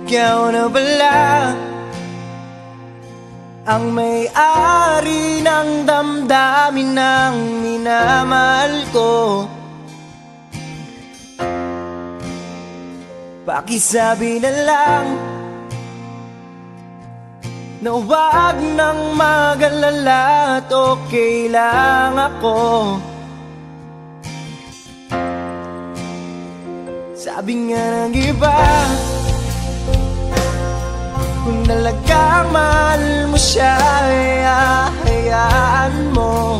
Ikaw na pala ang may-ari ng damdamin ng minamahal ko. Pakisabi na lang na huwag nang mag-alala at okay lang ako. Sabi nga ng iba, kung talagang mahal mo siya, hayaan mo.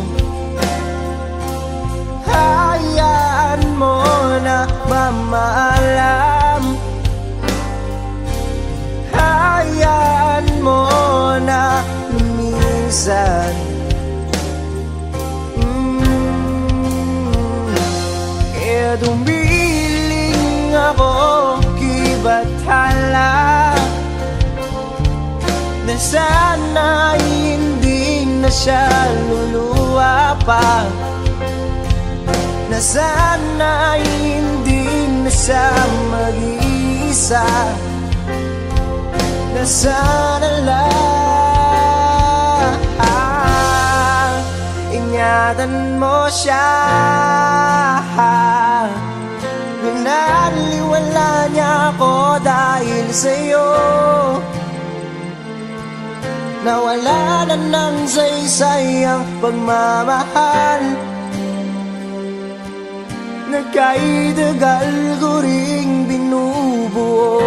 Hayaan mo na mamaalam. Hayaan mo na lumisan. Kaya dumiling ako kibathala na sana'y hindi na siya luluwa pa, na sana'y hindi na siya mag-iisa, na sana lang ingatan mo siya. Pinaliwala niya ako dahil sa'yo, nawala na ng saysay ang pagmamahal na kahit tagal ko ring binubuo,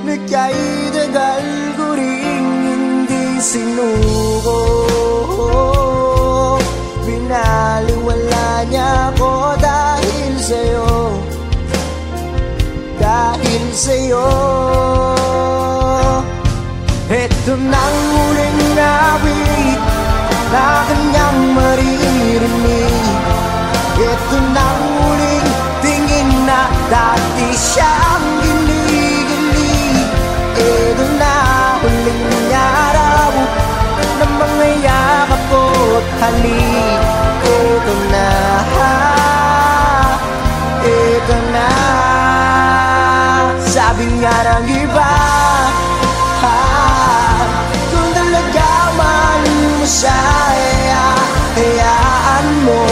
na kahit tagal ko ring hindi sinuko. Binaliwala niya ako dahil sa'yo, dahil sa'yo. Ito nang huling awit na kanyang maririnig. Ito nang huling tingin na dati siyang ginigilig. Ito na huling araw na mga yakap ko't halik. Ito na, ito na. Sabi nga ng iba, kung talaga mahal mo siya, hayaan mo.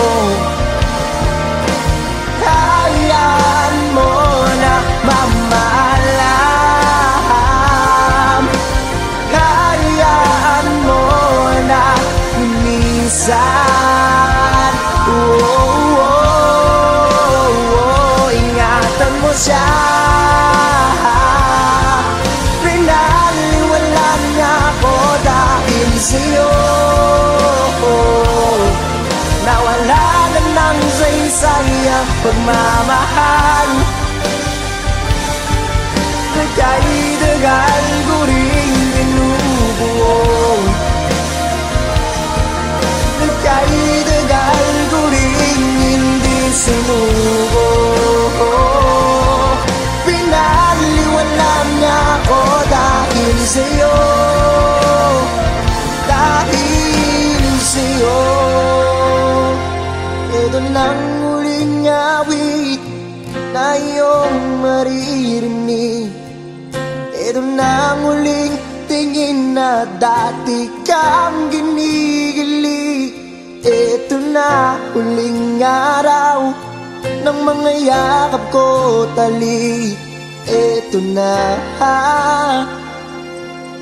Hayaan mo na mamaalam. Hayaan mo na lumisan. Ingatan mo siya. Pinaliwala niya ako dahil sa'yo, nawala na ng saysay ang pagmamahal na kahit tagal ko ring binubuo, na kahit tagal ko ring hindi sinuko. Pinaliwala niya ako dahil sa'yo, dahil sa'yo. Ito nang huling awit na iyong maririnig. Ito nang huling tingin na dati kang ginigilig. Ito na huling araw ng mga yakap ko talik. Ito na,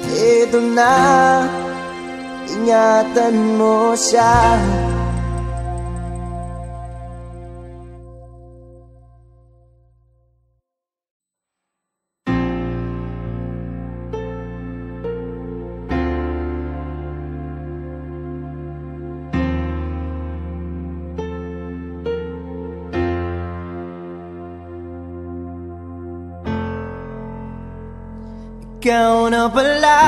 ito na. Ingatan mo siya. Ikaw na pala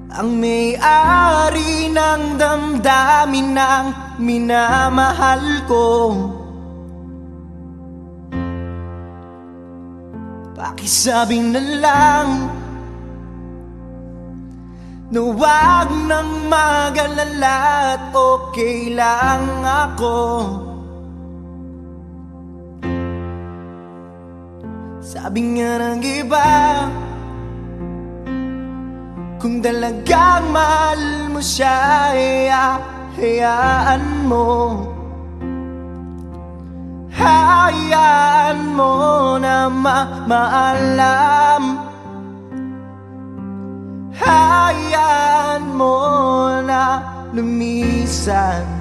ang may-ari ng damdamin ng minamahal ko. Pakisabi na lang na huwag nang mag-alala at okay lang ako. Sabi nga ng iba, kung talagang mahal mo siya, hayaan mo. Hayaan mo na maalam. Hayaan mo na lumisan.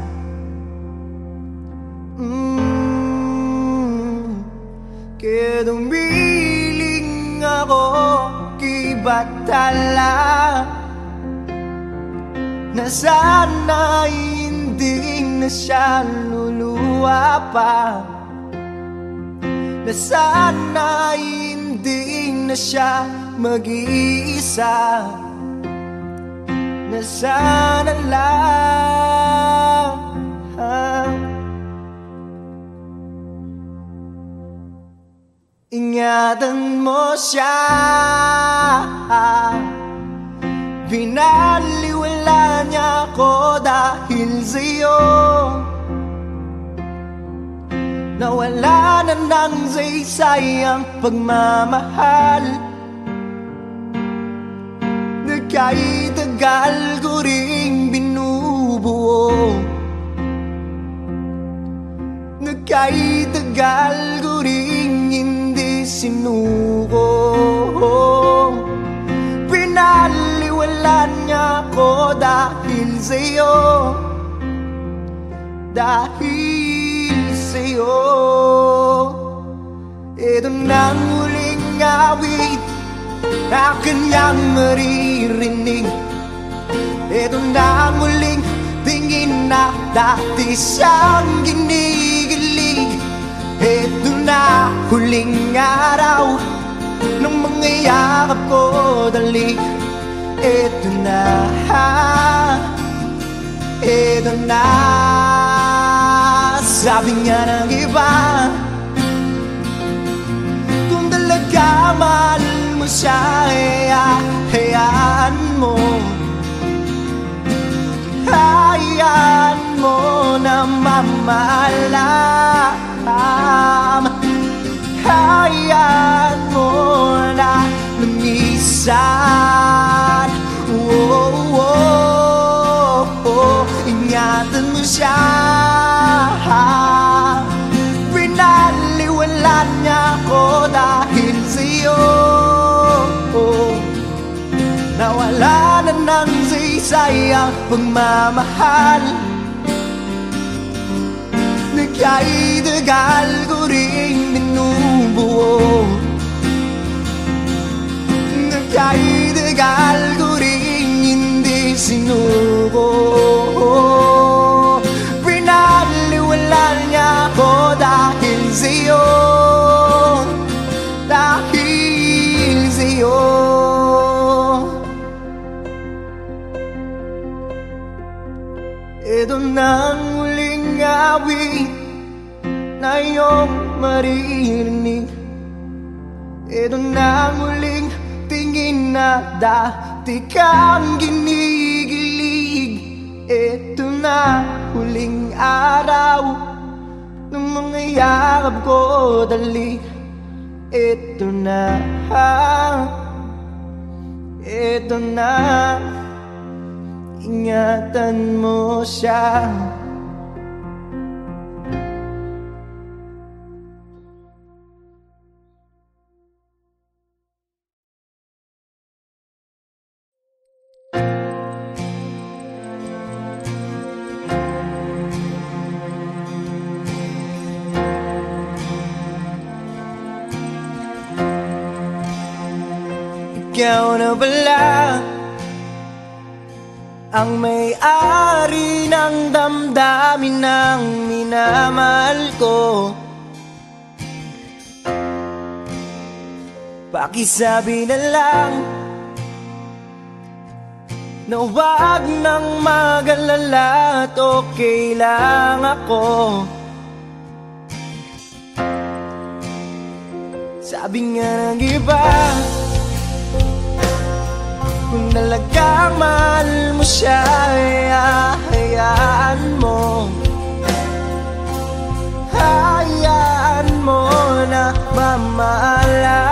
Kaya dumiling ako kay Batala, na sana'y hindi na siya luluwa pa, na sana'y hindi na siya mag-iisa, na sana lang ingatan mo siya. Binaliwala niya ako dahil sa'yo, nawala na ng saysayang pagmamahal, na kahit tagal ko ring binubuo, na kahit tagal ko ring hindi sinuko. Pinaliwala niya ako dahil sa'yo, dahil sa'yo. Ito nang huling awit na kanyang maririnig. Ito nang huling tingin na dati siyang ginigilig. Ito na huling araw ng mga yakap ko dali. Ito na, ito na. Sabi nga ng iba, kung talaga mahal mo siya, hayaan mo. Hayaan mo na mamaalam. Hayaan mo na lumisan. Ingatan mo siya. Pinaliwala niya ako dahil sa'yo, nawala na ng saysayang pagmamahal, na kahit tagal ko ring binubuo, na kahit tagal ko ring hindi sinuko. Pinaliwala niya ako dahil sa'yo, dahil sa'yo. Ito nang huling awit na iyong maririnig. Ito nang huling tingin na dati kang ginigilig. Ito na huling araw ng mga yakap ko dali. Ito na, ito na. Ingatan mo siya. Ikaw na pala ang may-ari ng damdamin ng minamahal ko. Pakisabi na lang na huwag nang mag-alala at okay lang ako. Sabi nga ng iba, kung talagang mahal mo siya, hayaan mo. Hayaan mo na mamaalam.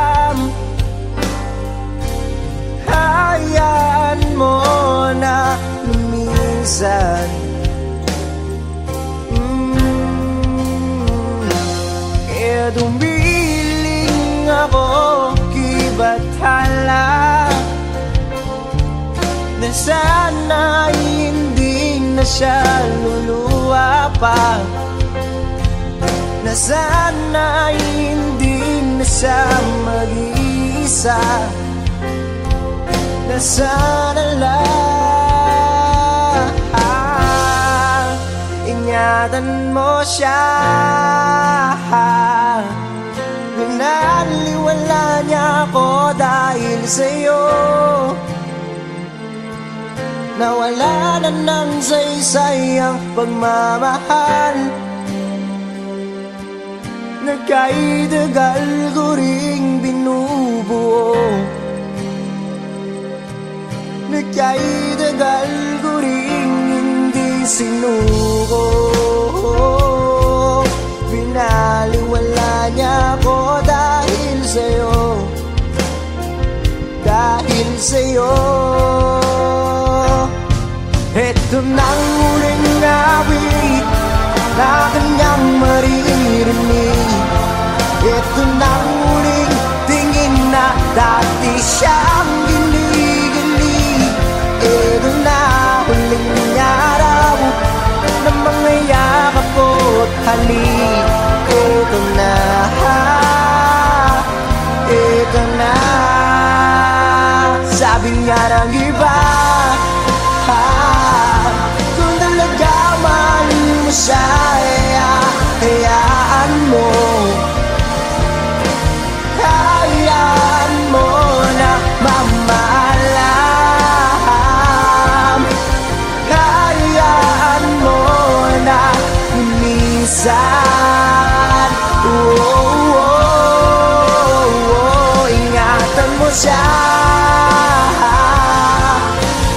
dumiling ako kibathala na sana'y hindi na siya luluwa pa, na sana'y hindi na siya mag-iisa, na sana lang ingatan mo siya. Binaliwala niya ako dahil sa'yo, nawala na ng saysay ang pagmamahal na kay tagal ko ring binubuo, na kay tagal ko ring hindi sinuko. Binaliwala niya ako dahil sa'yo, dahil sa'yo. Ito nang huling awit na kanyang maririnig, ito nang huling tingin na dati siyang ginigilig, ito na huling araw na mga yakap ko't halik, ito na, ito na. Sabi nga ng iba, kung talaga mahal mo siya, hayaan mo, hayaan mo na mamahalam, hayaan mo na lumisan. Ingatan mo siya.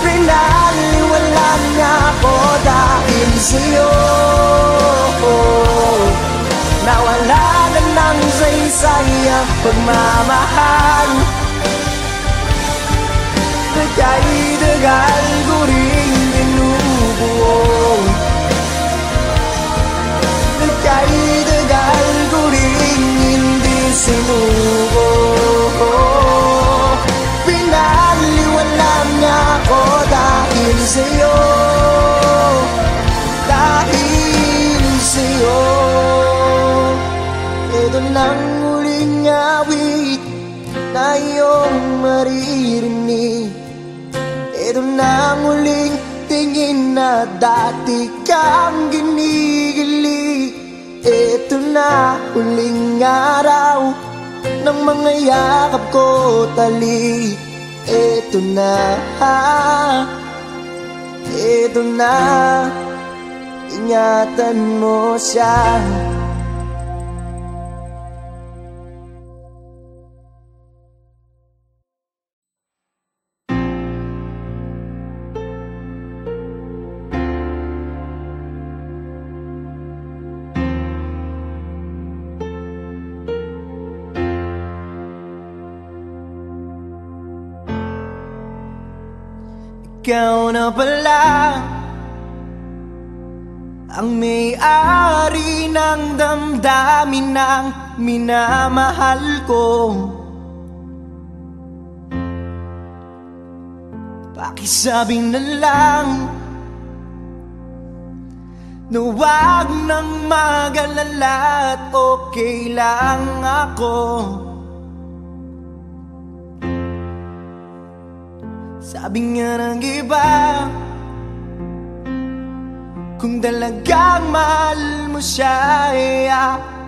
Pinaliwala niya ako dahil sa'yo, nawala na ng saysay ang pagmamahal na kay tagal ko rin binubuo, na kay tagal ko rin hindi sinuko. Pinaliwala niya ako dahil sa'yo, dahil sa'yo. Ito nang huling awit na iyong maririnig, ito nang huling tingin na dati kang ginigilig, ito na huling araw ng mga yakap ko tali, ito na, ito na. Ingatan mo siya. Ikaw na pala ang may-ari ng damdamin ng minamahal ko. Pakisabi na lang na huwag nang mag-alala at okay lang ako. Sabi nga ng iba, kung talagang mahal mo siya,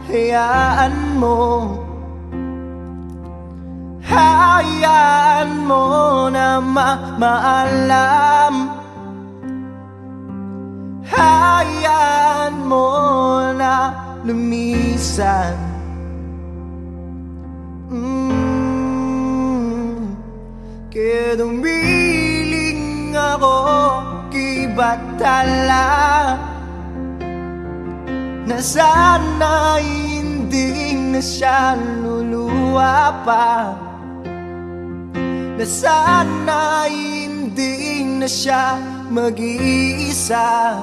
hayaan mo, hayaan mo na maalam, hayaan mo na lumisan. Kaya dumiling ako kibathala na sana'y hindi na siya luluwa pa, na sana'y hindi na siya mag-iisa,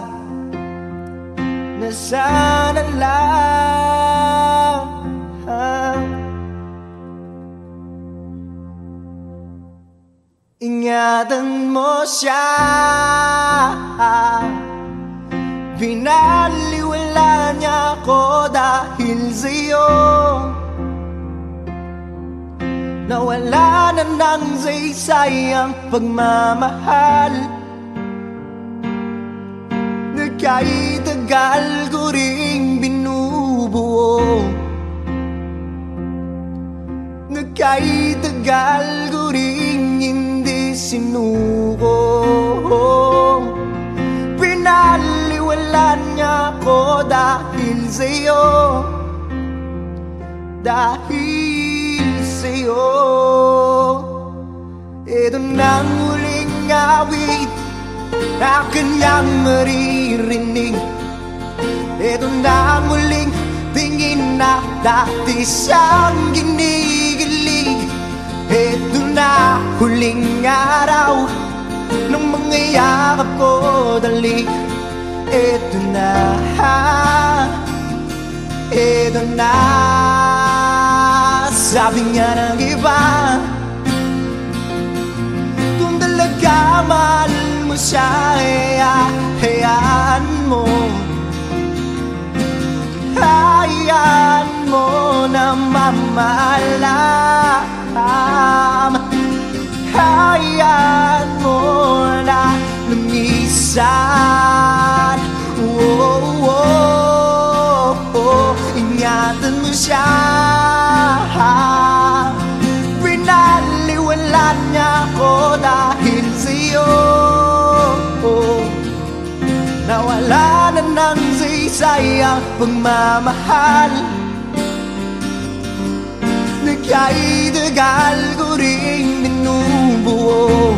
na sana lang ingatan mo siya. Binaliwala niya ako dahil sa'yo. Nawala na ng saysayang pagmamahal na kahit tagal ko ring binubuo, na kahit tagal ko ring hindi sinuko. Pinaliwala niya ako dahil sa'yo, dahil sa'yo. Ito nang huling awit na kanyang maririnig. Ito nang huling tingin na dati siyang ginigilig. Ito na huling araw ng mga yakap ko dali. Ito na, ito na. Sabi nga ng iba, kung talaga mahal mo siya, hayaan mo. Hayaan mo na mamahalam. Hayaan mo na lumisan. Oh, oh, oh. Ingatan mo siya. Pinaliwala niya ako dahil sa'yo. Nawala na ng saysayang pagmamahal na kahit tagal ko ring binubuo,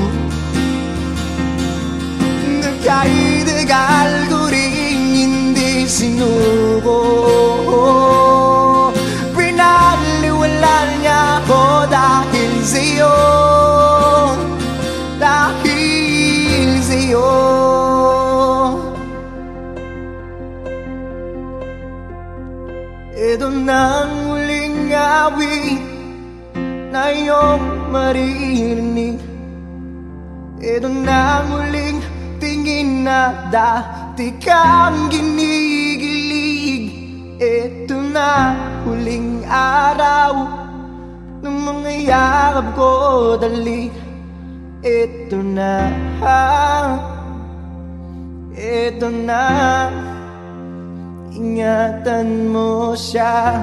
na kahit tagal ko ring hindi sinuko. Pinaliwala niya ako dahil sa'yo, dahil sa'yo. Ito nang huling awit na iyong maririnig. Ito nang huling tingin na dati kang ginigilig. Ito na huling araw ng mga yakap ko dali. Ito na, ito na. Ingatan mo siya.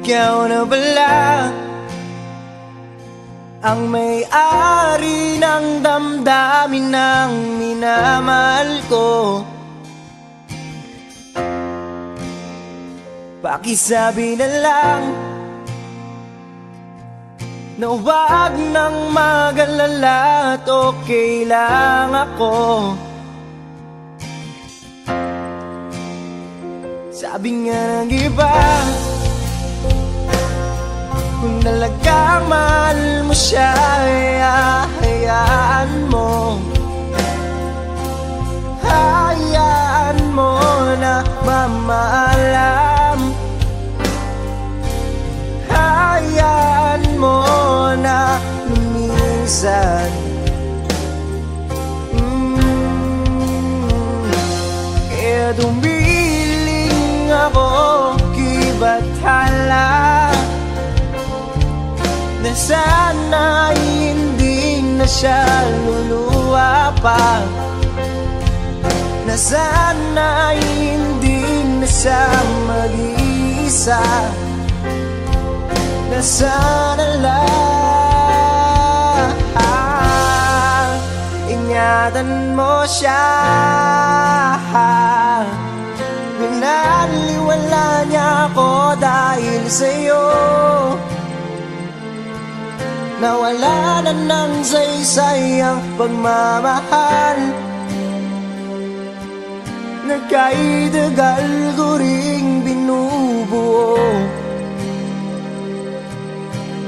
Ikaw na pala ang may-ari ng damdamin ng minamahal ko. Pakisabi na lang na huwag nang mag-alala at okay lang ako. Sabi nga ng iba, kung talagang mahal mo siya, hayaan mo. Hayaan mo na mamahalam. Hayaan mo na lumisan. Kaya dumiling ako kay Bathala na sana hindi na siya luluwa pa, na sana hindi na siya mag-iisa, na sana lang ingatan mo siya. Pinaliwala niya ako dahil sa'yo. Nawala na ng saysayang pagmamahal na kahit tagal ko rin binubuo.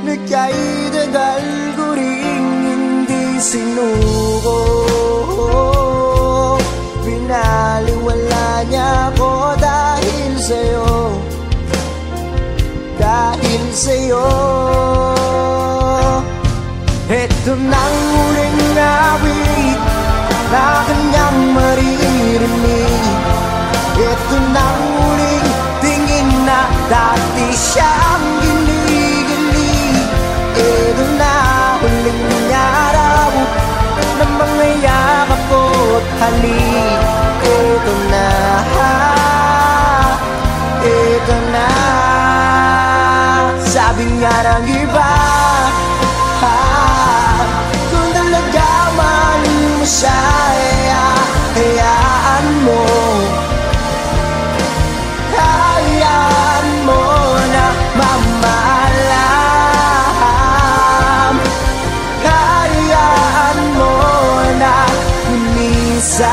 Nagkaidagal ko rin hindi sinuko. Pinaliwala niya ako dahil sa'yo, dahil sa'yo. Ito nang huling awit na kanyang maririnig. Ito nang huling tingin na dati siyang ginigilig. Ito na huling araw na mga yakap ko't halik. Ito na, ito na. Sabi nga ng iba, kung talaga mahal mo siya, hayaan mo. Hayaan mo na mamahalam. Hayaan mo na lumisan.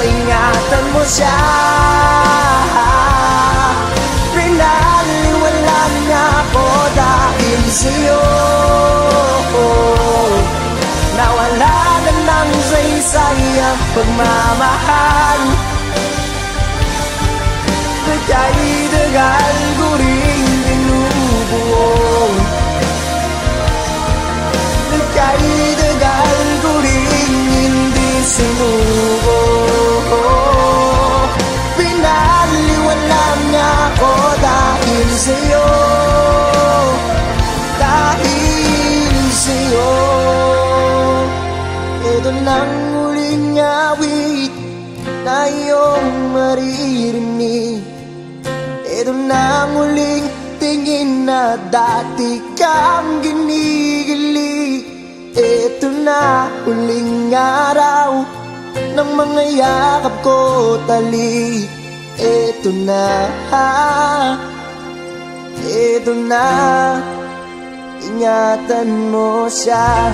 Ingatan mo siya. Pinaliwala niya ako dahil sa'yo. Nawala na ng saysay ang pagmamahal. Nagkaidagal ko rin binubuo. Nagkaidagal ko rin hindi sinuko. Pinaliwala niya ako dahil sa'yo, dahil sa'yo. Ito nang huling awit na iyong maririnig. Ito nang huling tingin na dati kang ginigilig. Ito na huling araw ng mga yakap ko tali. Ito na, ito na. Ingatan mo siya.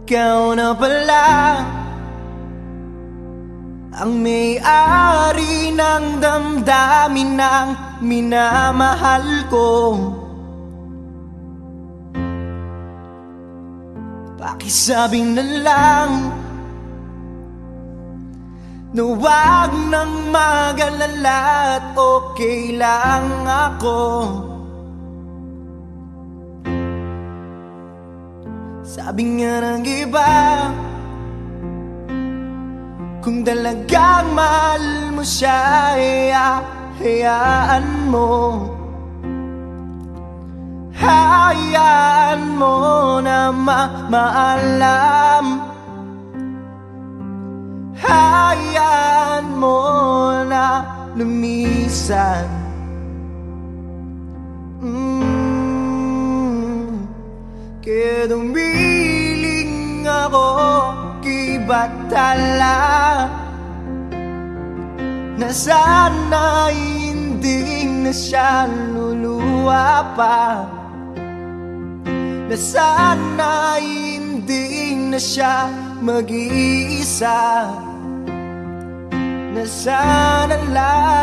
Ikaw na pala ang may-ari ng damdamin ng minamahal ko. Pakisabi na lang na huwag nang mag-alala at okay lang ako. Sabi nga ng iba, kung talagang mahal mo siya, hayaan mo. Hayaan mo na maalam. Hayaan mo na lumisan. Kaya dumiling ako kay Batala, na sana'y hindi na siya luluwa pa, na sana'y hindi na siya mag-iisa, na sana lang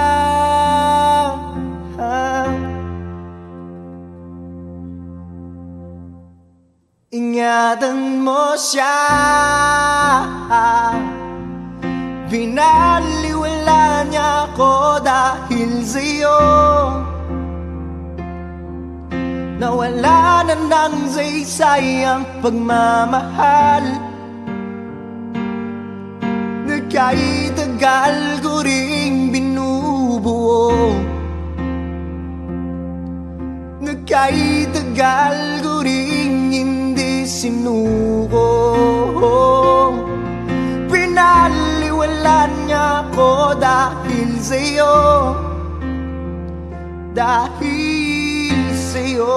ingatan mo siya. Binaliwala niya ako dahil sa'yo, nawala na ng saysay ang pagmamahal. Nagkaidagal ko ring binubuo. Nagkaidagal ko ring hindi sinuko. Pinaliwala niya ako dahil sa'yo, dahil sa'yo.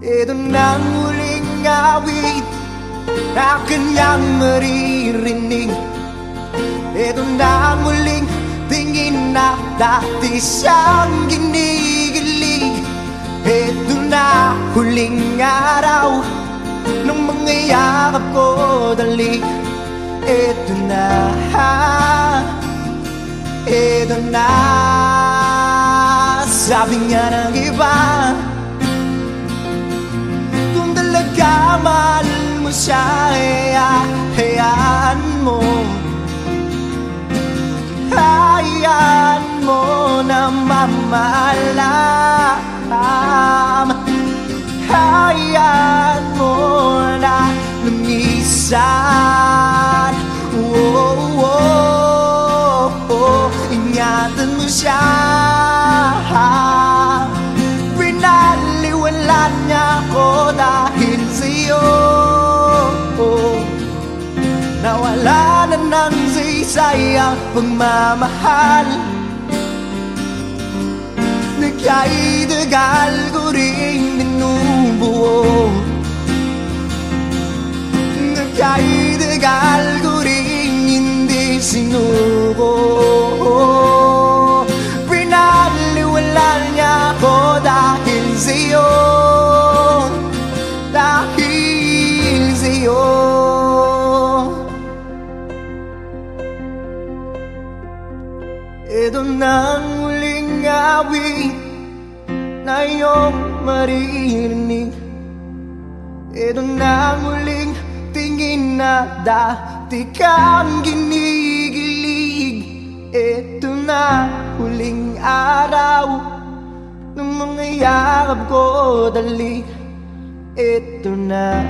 Ito na ang huling awit na kanyang maririnig. Ito na ang huling tingin na dati siyang ginigilig. Ito na huling araw ng mga yakap ko dali. Ito na, ito na. Sabi nga ng iba, kung talaga mahal mo siya, hayaan mo. Hayaan mo na mamahalam. Hayaan mo na lumisan. Ingatan mo siya. Pinaliwalan niya ako dahil sa'yo. Nawala na ng saysay ang pagmamahal. Nagkaidagal ko rin binubuo. Nagkaidagal ko rin hindi sinuko. Pinaliwalan niya ako dahil sa'yo. Dahil sa'yo. Ito na ang huling awit na iyong maririnig. Ito na ang huling tingin na dati kang ginigilig. Ito na huling araw ng mga yakap ko dali. Ito na,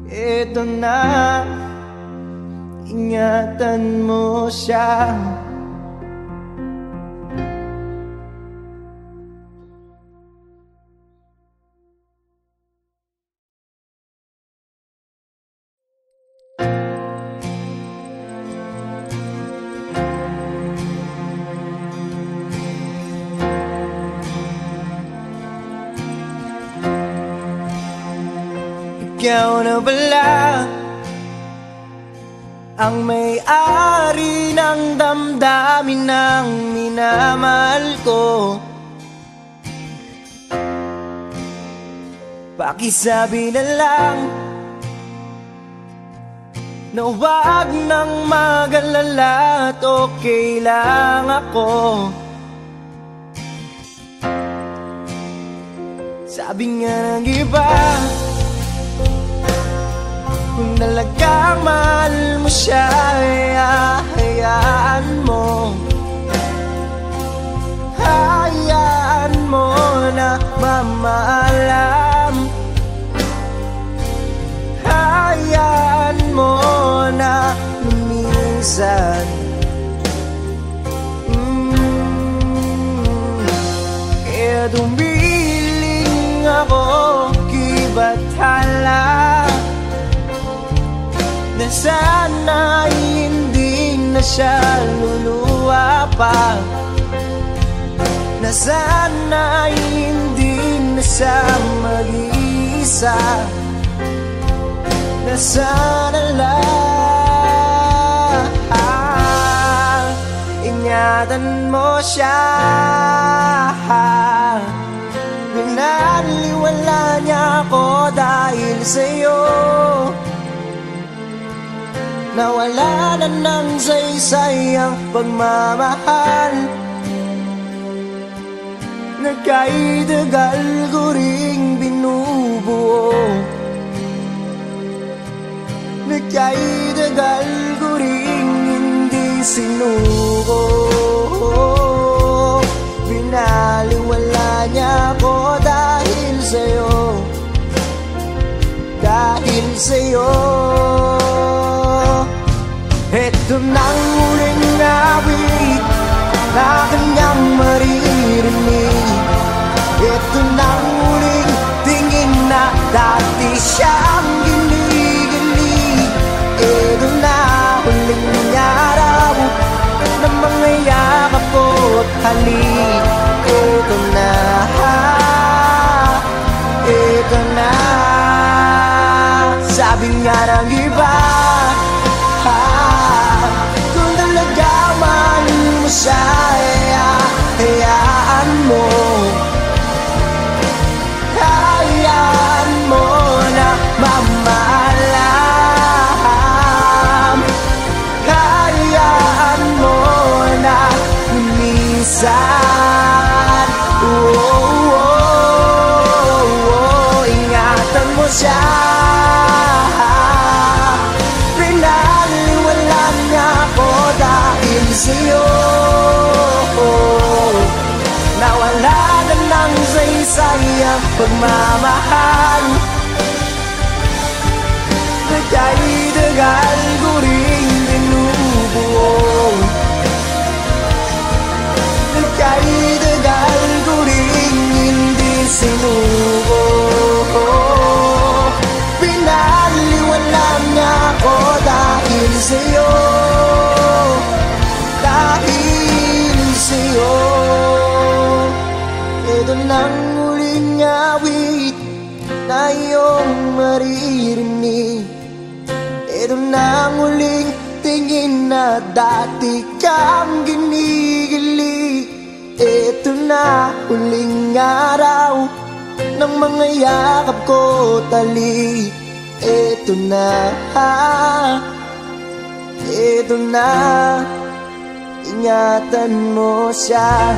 ito na. Ingatan mo siya. Ikaw na pala ang may-ari ng damdamin ng minamahal ko. Pakisabi na lang na huwag nang mag-alala at okay lang ako. Sabi nga ng iba, kung talagang mahal mo siya, hayaan mo. Hayaan mo na mamahalam. Hayaan mo na lumisan. Kaya dumiling ako kay Bathala na sana hindi na siya luluwa pa. Na sana hindi na siya mag-iisa. Na sana lang ingatan mo siya. Pinaliwala niya ako dahil sa'yo. Nawala na ng saysay ang pagmamahal. Nagkaidagal ko ring binubuo. Nagkaidagal ko ring hindi sinuko. Pinaliwala niya ako dahil sa'yo. Dahil sa'yo. Ito nang huling awit na kanyang maririnig. Ito nang huling tingin na dati siyang ginigilig. Ito na huling araw ng mga yakap ko't halik. siya, hayaan mo. Hayaan mo na mamalam. Hayaan mo na lumisan. Ingatan mo siya. Pinaliwala niya ako dahil sa'yo. Nawala na ng saysay ang pagmamahal. Kay tagal ko rin binubuo. Kay tagal ko rin hindi sinuko. Pinaliwala niya ako dahil sa'yo. Dahil sa'yo. Ito nang huling awit na iyong maririnig. Ito nang huling tingin na dati kang ginigilig. Ito na huling araw ng mga yakap ko talik. Ito na, ito na, ingatan mo siya.